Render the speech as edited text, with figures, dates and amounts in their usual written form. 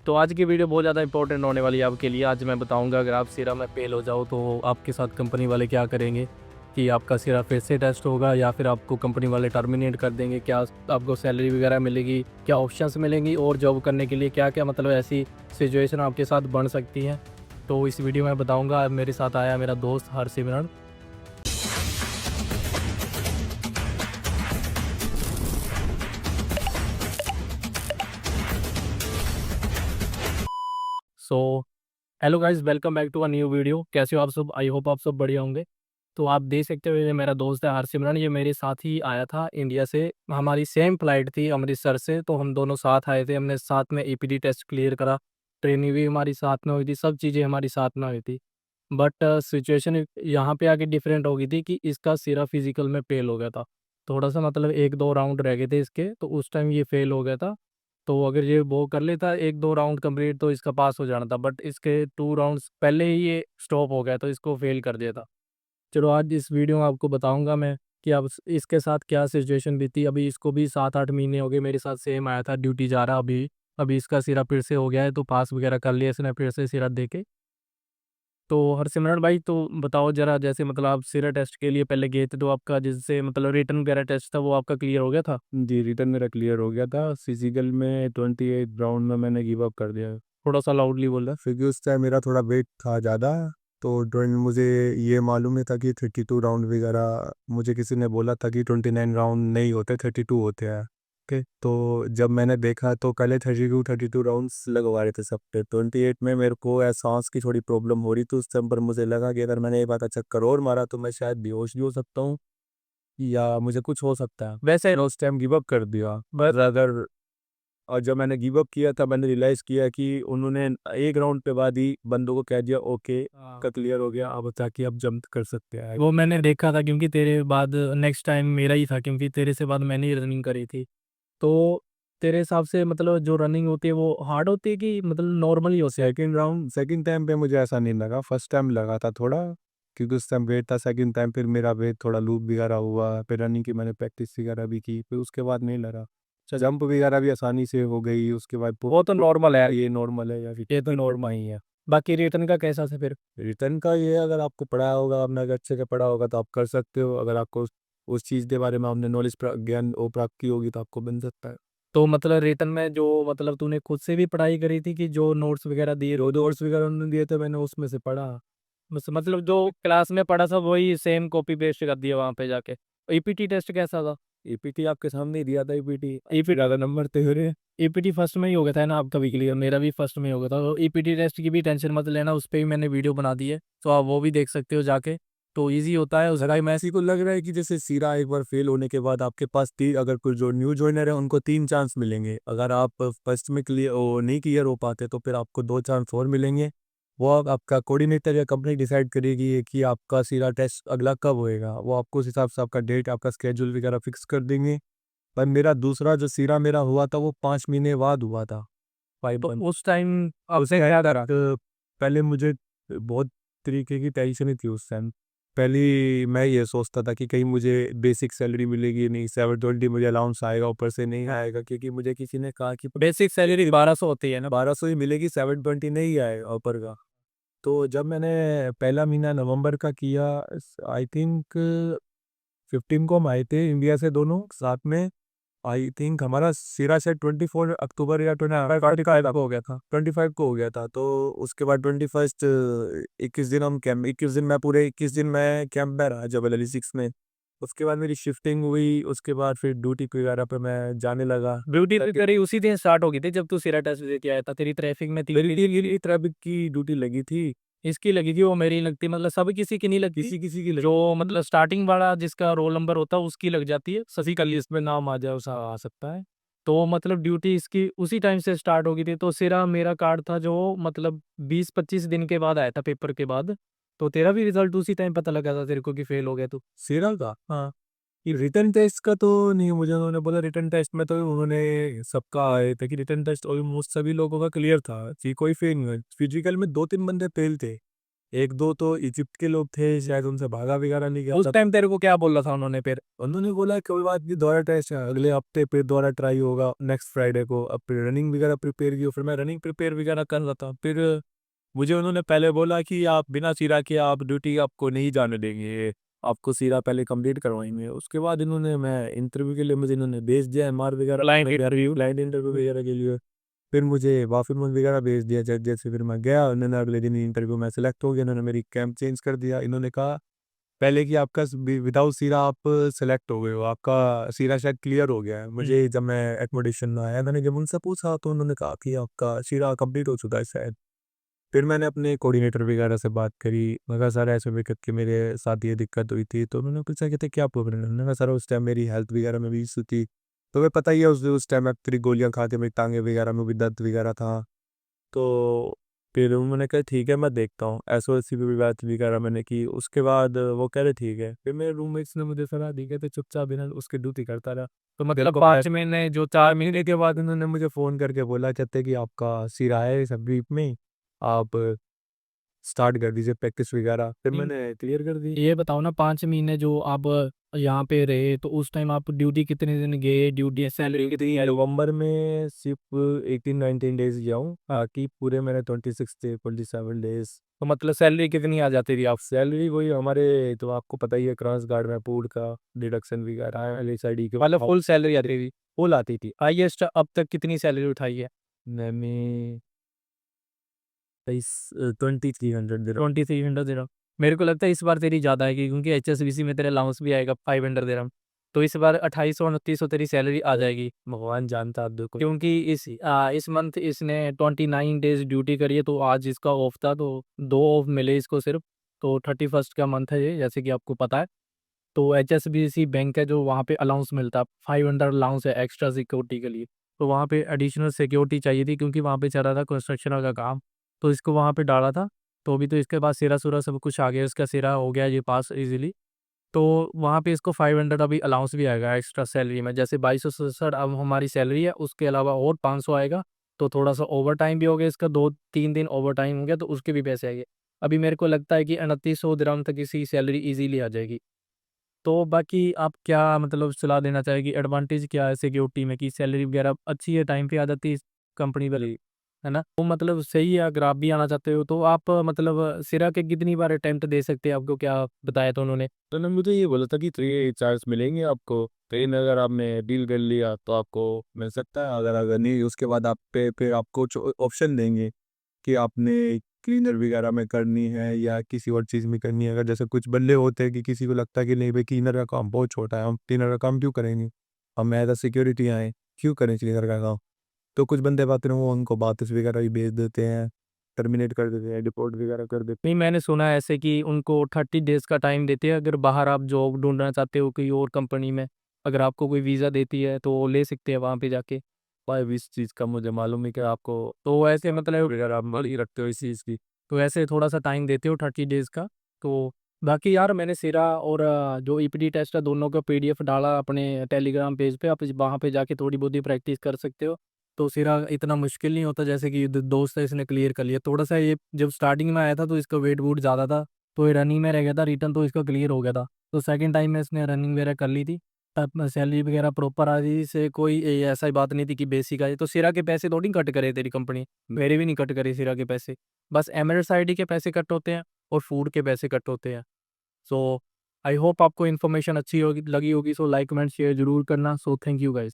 तो आज की वीडियो बहुत ज़्यादा इंपॉर्टेंट होने वाली है आपके लिए। आज मैं बताऊंगा अगर आप सिरा में फेल हो जाओ तो आपके साथ कंपनी वाले क्या करेंगे, कि आपका सिरा फिर से टेस्ट होगा या फिर आपको कंपनी वाले टर्मिनेट कर देंगे, क्या आपको सैलरी वगैरह मिलेगी, क्या ऑप्शंस मिलेंगी और जॉब करने के लिए क्या क्या मतलब ऐसी सिचुएशन आपके साथ बन सकती है। तो इस वीडियो में बताऊँगा। मेरे साथ आया मेरा दोस्त Harsimran. So hello guys, welcome back to a new video. कैसे हो आप सब? आई होप आप सब बढ़िया होंगे। तो आप देख सकते हो ये मेरा दोस्त है हरसिमरन, ये मेरे साथ ही आया था इंडिया से। हमारी सेम फ्लाइट थी अमृतसर से, तो हम दोनों साथ आए थे। हमने साथ में ईपीडी टेस्ट क्लियर करा, ट्रेनिंग भी हमारी साथ में हुई थी, सब चीज़ें हमारी साथ में हुई थी। बट सिचुएशन यहाँ पे आके डिफरेंट हो गई थी कि इसका सिरा फिजिकल में फेल हो गया था। थोड़ा सा मतलब एक दो राउंड रह गए थे इसके, तो उस टाइम ये फेल हो गया था। तो अगर ये वो कर लेता एक दो राउंड कंप्लीट तो इसका पास हो जाना था, बट इसके 2 राउंड्स पहले ही ये स्टॉप हो गया तो इसको फेल कर दिया था। चलो आज इस वीडियो में आपको बताऊंगा मैं कि अब इसके साथ क्या सिचुएशन बीती। अभी इसको भी 7-8 महीने हो गए मेरे साथ सेम आया था, ड्यूटी जा रहा अभी। अभी इसका सिरा फिर से हो गया है, तो पास वगैरह कर लिया इसने फिर से सिरा दे के। तो हरसिमरन भाई, तो बताओ जरा, जैसे मतलब आप सिरा टेस्ट के लिए पहले गए थे, तो आपका जिससे मतलब रिटर्न वगैरह टेस्ट था वो आपका क्लियर हो गया था? जी, रिटर्न मेरा क्लियर हो गया था। फिजिकल में 28 राउंड में मैंने गिव अप कर दिया, थोड़ा सा लाउडली बोल रहा। क्योंकि उस टाइम मेरा थोड़ा वेट था ज़्यादा। तो ड्राइंग मुझे ये मालूम नहीं था कि 32 राउंड वगैरह, मुझे किसी ने बोला था कि 29 राउंड नहीं होते, 32 होते हैं। ओके, तो जब मैंने देखा तो पहले 32 राउंड्स लगवा रहे थे सब पे। 28 में मेरे को सांस की थोड़ी प्रॉब्लम हो रही थी उस टाइम पर। मुझे लगा कि अगर मैंने ये बात चक्कर और मारा तो मैं शायद बेहोश भी हो सकता हूँ या मुझे कुछ हो सकता है। वैसे उस टाइम गिव अप कर दिया। बस अगर, और जब मैंने गिव अप किया था मैंने रियलाइज़ किया कि उन्होंने एक राउंड पे बाद ही बंदों को कह दिया ओके हाँ, का क्लियर हो गया, अब ताकि अब जंप कर सकते हैं। वो मैंने देखा था क्योंकि तेरे बाद नेक्स्ट टाइम मेरा ही था, क्योंकि तेरे से बाद मैंने ही रनिंग करी थी। तो तेरे हिसाब से मतलब जो रनिंग होती है वो हार्ड होती है कि मतलब नॉर्मल ही होती है? सेकंड टाइम पे मुझे ऐसा नहीं लगा, फर्स्ट टाइम लगा था थोड़ा, क्योंकि उस टाइम वेट था। सेकंड टाइम फिर मेरा वेट थोड़ा लूप वगैरह हुआ, फिर रनिंग की मैंने प्रैक्टिस वगैरह भी की, फिर उसके बाद नहीं लगा। अच्छा, जंप वगैरह भी आसानी से हो गई उसके बाद। वो तो नॉर्मल है। ये नॉर्मल है या फिर ये तो नॉर्मल ही है। बाकी रिटर्न का कैसा था फिर? रिटर्न का ये है, अगर आपको पढ़ा होगा, आपने अगर अच्छे से पढ़ा होगा तो आप कर सकते हो। अगर आपको उस चीज़ के बारे में आपने नॉलेज ज्ञान वो प्राप्त की होगी तो आपको बन सकता है। तो मतलब रिटर्न में जो मतलब तूने खुद से भी पढ़ाई करी थी कि जो नोट्स वगैरह दिए जो थे तो? नोट्स वगैरह उन्होंने दिए थे मैंने उसमें से पढ़ा। बस मतलब जो क्लास में पढ़ा था वही सेम कॉपी पेस्ट कर दिया वहां पे जाके? ईपीटी टेस्ट कैसा था? ईपीटी आपके सामने ही दिया था। ईपीटी ईपीटी ज़्यादा नंबर थे मेरे। ईपीटी फर्स्ट में ही हो गया था ना आपका भी क्लियर? मेरा भी फर्स्ट में ही हो गया था। तो ईपीटी टेस्ट की भी टेंशन मत लेना, उस पर भी मैंने वीडियो बना दी है, तो आप वो भी देख सकते हो जाके। तो इजी होता है उसका। लगा मैसी को लग रहा है कि जैसे सीरा एक बार फेल होने के बाद आपके पास तीन, अगर कुछ जो न्यू ज्वाइनर है उनको 3 चांस मिलेंगे। अगर आप फर्स्ट में क्लियर नहीं क्लियर हो पाते तो फिर आपको 2 चांस और मिलेंगे। वो आपका कोऑर्डिनेटर या कंपनी डिसाइड करेगी कि आपका सीरा टेस्ट अगला कब होएगा। वो आपको उस हिसाब से आपका डेट, आपका स्केड्यूल वगैरह फिक्स कर देंगे। पर मेरा दूसरा जो सीरा मेरा हुआ था वो 5 महीने बाद हुआ था। फाइव तो मंथ उस टाइम उसे आपसे गया क्या था। करा? पहले मुझे बहुत तरीके की टेंशन ही थी उस टाइम। पहली मैं ये सोचता था कि कहीं मुझे बेसिक सैलरी मिलेगी नहीं, 720 मुझे अलाउंस आएगा, ऊपर से नहीं आएगा, क्योंकि मुझे किसी ने कहा कि बेसिक सैलरी 1200 होती है ना? 1200 ही मिलेगी, 720 नहीं आएगा ऊपर का। तो जब मैंने पहला महीना नवंबर का किया, आई थिंक 15 को हम आए थे इंडिया से दोनों साथ में। आई थिंक हमारा सिरा से 24 अक्टूबर या 25 को हो गया था, 25 को हो गया था। तो उसके बाद 21st, 21 दिन हम कैंप, 21 दिन मैं पूरे 21 दिन मैं कैंप में रहा जबल अली 6 में। उसके बाद मेरी शिफ्टिंग हुई, उसके बाद फिर ड्यूटी वगैरह पे मैं जाने लगा। ड्यूटी तो तेरी उसी दिन स्टार्ट हो गई थी जब तू सिरा टेस्ट दे के आया था? तेरी ट्रैफिक में थी? मेरी ट्रैफिक की ड्यूटी लगी थी। इसकी लगी थी, वो मेरी नहीं लगती। मतलब सब किसी की नहीं लगती। किसी किसी की लगी। जो मतलब स्टार्टिंग वाला जिसका रोल नंबर होता है उसकी लग जाती है, सभी का लिस्ट में नाम आ जाए उसा आ सकता है। तो मतलब ड्यूटी इसकी उसी टाइम से स्टार्ट हो गई थी। तो सिरा मेरा कार्ड था जो मतलब 20-25 दिन के बाद आया था पेपर के बाद। तो तेरा भी रिजल्ट उसी टाइम पता लगा था तेरे को कि फेल हो गया तू? सिरा का हाँ। रिटर्न टेस्ट का तो नहीं, मुझे उन्होंने बोला रिटर्न टेस्ट में तो उन्होंने सबका आए थे कि रिटर्न टेस्ट ऑलमोस्ट सभी लोगों का क्लियर था कि कोई फेल नहीं हुआ। फिजिकल में 2-3 बंदे फेल थे, एक दो तो इजिप्ट के लोग थे, शायद उनसे भागा वगैरह नहीं गया उस था। टाइम तेरे को क्या बोला था उन्होंने फिर? उन्होंने बोला कोई बात नहीं, दोबारा टेस्ट अगले हफ्ते फिर दोबारा ट्राई होगा नेक्स्ट फ्राइडे को। अब फिर रनिंग वगैरह प्रिपेयर की, फिर मैं रनिंग प्रिपेयर वगैरह कर रहा था। फिर मुझे उन्होंने पहले बोला कि आप बिना सीरा के आप ड्यूटी आपको नहीं जाने देंगे, आपको सीरा पहले कंप्लीट करवाएंगे। उसके बाद इन्होंने मैं इंटरव्यू के लिए मुझे इन्होंने भेज दिया एमआर वगैरह, क्लाइंट इंटरव्यू वगैरह के लिए। फिर मुझे वाफिमन वगैरह भेज दिया जैसे फिर मैं गया, उन्होंने अगले दिन इंटरव्यू में सेलेक्ट हो गया। इन्होंने मेरी कैंप चेंज कर दिया। इन्होंने कहा पहले कि आपका विदाउट सीरा आप सेलेक्ट हो गए हो, आपका सीरा शायद क्लियर हो गया है। मुझे जब मैं एकोमोडेशन में आया, मैंने जब उनसे पूछा तो उन्होंने कहा कि आपका सीरा कंप्लीट हो चुका है शायद। फिर मैंने अपने कोऑर्डिनेटर वगैरह से बात करी। मैं कहा सर ऐसे वक्त के मेरे साथ ये दिक्कत हुई थी। तो उन्होंने पूछा कहते क्या प्रॉब्लम है? मैंने कहा सर उस टाइम मेरी हेल्थ वगैरह में भी इशू थी। तो मैं पता ही है उस टाइम मैं 3 गोलियां खा के मेरी टांगे वगैरह में भी दर्द वगैरह था। तो फिर उन्होंने कहा ठीक है मैं देखता हूँ, ऐसो ऐसी भी बात वगैरह मैंने की। उसके बाद वो कह रहे ठीक है। फिर मेरे रूममेट्स ने मुझे सलाह दी, कहते चुपचाप बिना उसके ड्यूटी करता रहा। तो मतलब 5 महीने जो 4 महीने के बाद उन्होंने मुझे फ़ोन करके बोला, कहते कि आपका सिरा है इस वीक में, आप स्टार्ट कर दीजिए प्रैक्टिस वगैरह। फिर मैंने क्लियर कर दी। ये बताओ ना, 5 महीने जो आप यहाँ पे रहे तो उस टाइम आप ड्यूटी कितने दिन गए, ड्यूटी सैलरी कितनी आई? नवंबर में सिर्फ 18-19 डेज गया हूँ, बाकी पूरे मैंने 26 से 27 डेज। तो मतलब सैलरी कितनी आ जाती थी आप? सैलरी वही हमारे, तो आपको पता ही है क्रॉस गार्ड में फूड का डिडक्शन वगैरह LSID के मतलब फुल सैलरी आती थी? फुल आती थी। हाईएस्ट अब तक कितनी सैलरी उठाई है? मैंने 2300 दिरहम। 2300 दिरहम। मेरे को लगता है इस बार तेरी ज़्यादा आएगी, क्योंकि एचएसबीसी में तेरा अलाउंस भी आएगा 500 दिरहम। तो इस बार 2800-2900 तेरी सैलरी आ जाएगी। भगवान जानता अब देखो। क्योंकि इस मंथ इसने 29 डेज ड्यूटी करी है, तो आज इसका ऑफ था, तो 2 ऑफ मिले इसको सिर्फ। तो 31st का मंथ है ये, जैसे कि आपको पता है। तो एचएसबीसी बैंक है जो वहाँ पे अलाउंस मिलता है, 500 अलाउंस है एक्स्ट्रा सिक्योरिटी के लिए। तो वहाँ पे एडिशनल सिक्योरिटी चाहिए थी, क्योंकि वहाँ पे चल रहा था कंस्ट्रक्शन का काम। तो इसको वहाँ पे डाला था। तो अभी तो इसके पास सिरा सुरा सब कुछ आ गया, इसका सिरा हो गया ये पास इजीली। तो वहाँ पे इसको 500 अभी अलाउंस भी आएगा एक्स्ट्रा सैलरी में। जैसे 2267 अब हमारी सैलरी है, उसके अलावा और 500 आएगा। तो थोड़ा सा ओवर टाइम भी हो गया इसका, 2-3 दिन ओवर टाइम हो गया, तो उसके भी पैसे आएंगे। अभी मेरे को लगता है कि 2900 दिरहम तक इसकी सैलरी इजीली आ जाएगी। तो बाकी आप क्या मतलब सलाह देना चाहेगी, एडवांटेज क्या है सिक्योरिटी में, कि सैलरी वगैरह अच्छी है, टाइम पे आ जाती है कंपनी वाली, है ना? तो मतलब सही है। अगर आप भी आना चाहते हो तो आप मतलब सिरा के कितनी बार अटेम्प्ट दे सकते हैं, आपको क्या बताया था उन्होंने? तो उन्होंने मुझे ये बोला था कि 3 चार्ज मिलेंगे आपको, ट्रेन अगर आपने डील कर लिया तो आपको मिल सकता है, अगर अगर नहीं उसके बाद आप पे फिर आपको ऑप्शन देंगे कि आपने क्लीनर वगैरह में करनी है या किसी और चीज़ में करनी है। अगर जैसे कुछ बंदे होते हैं कि किसी को लगता है कि नहीं भाई क्लीनर का काम बहुत छोटा है, हम क्लीनर का काम क्यों करेंगे, हम एज अ सिक्योरिटी आए क्यों करें क्लीनर का काम। तो कुछ बंदे बात हैं वो उनको बात वगैरह ही भेज देते हैं, टर्मिनेट कर देते हैं, डिपोर्ट वगैरह कर देते नहीं, मैंने सुना है ऐसे कि उनको 30 डेज का टाइम देते हैं, अगर बाहर आप जॉब ढूंढना चाहते हो कोई और कंपनी में, अगर आपको कोई वीज़ा देती है तो ले सकते हैं वहाँ पे जाके। हैं। भाई इस चीज़ का मुझे मालूम है कि आपको तो ऐसे मतलब, अगर आप मर्जी रखते हो इस चीज़ की। तो ऐसे थोड़ा सा टाइम देते हो 30 डेज का। तो बाकी यार मैंने सिरा और जो ईपीडी टेस्ट है दोनों का पीडीएफ डाला अपने टेलीग्राम पेज पे, आप वहाँ पे जाके थोड़ी बहुत ही प्रैक्टिस कर सकते हो। तो सिरा इतना मुश्किल नहीं होता, जैसे कि दोस्त है इसने क्लियर कर लिया। थोड़ा सा ये जब स्टार्टिंग में आया था तो इसका वेट वूट ज़्यादा था, तो ये रनिंग में रह गया था, रिटर्न तो इसका क्लियर हो गया था। तो सेकेंड टाइम में इसने रनिंग वगैरह कर ली थी, तब सैलरी वगैरह प्रॉपर आ रही थी, से कोई ऐसा ही बात नहीं थी कि बेसिक आए। तो सिरा के पैसे थोड़ी कट करे तेरी कंपनी, मेरे भी नहीं कट करे सिरा के पैसे। बस एमरेट्स आईडी के पैसे कट होते हैं और फूड के पैसे कट होते हैं। सो आई होप आपको इन्फॉर्मेशन अच्छी होगी लगी होगी। सो लाइक कमेंट शेयर जरूर करना। So thank you guys.